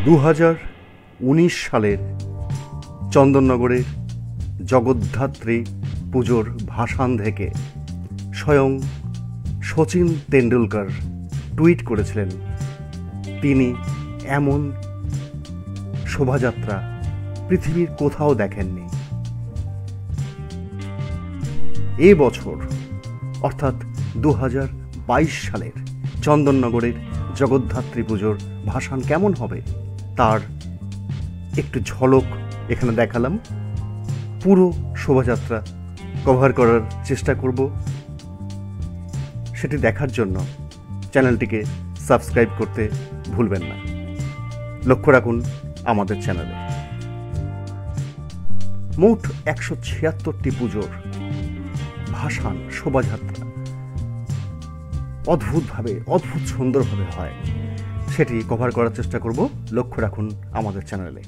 2019 সালের চন্দননগরের জগদ্ধাত্রী পুজোর ভাসান থেকে স্বয়ং শচীন তেন্ডুলকর টুইট করেছিলেন তিনি এমন শোভাযাত্রা পৃথিবীর কোথাও দেখেননি। এ বছর অর্থাৎ 2022 সালের চন্দননগরের জগদ্ধাত্রী পুজোর ভাসান কেমন হবে তার একটু ঝলক এখানে দেখালাম। পুরো শোভাযাত্রা কভার করার চেষ্টা করব। সেটি দেখার জন্য চ্যানেলটিকে সাবস্ক্রাইব করতে ভুলবেন না। লক্ষ্য রাখুন আমাদের চ্যানেলে। মোট 176টি পুজোর ভাসান শোভাযাত্রা অদ্ভুত সুন্দরভাবে হয়, সেটি কভার করার চেষ্টা করব। লক্ষ্য রাখুন আমাদের চ্যানেলে।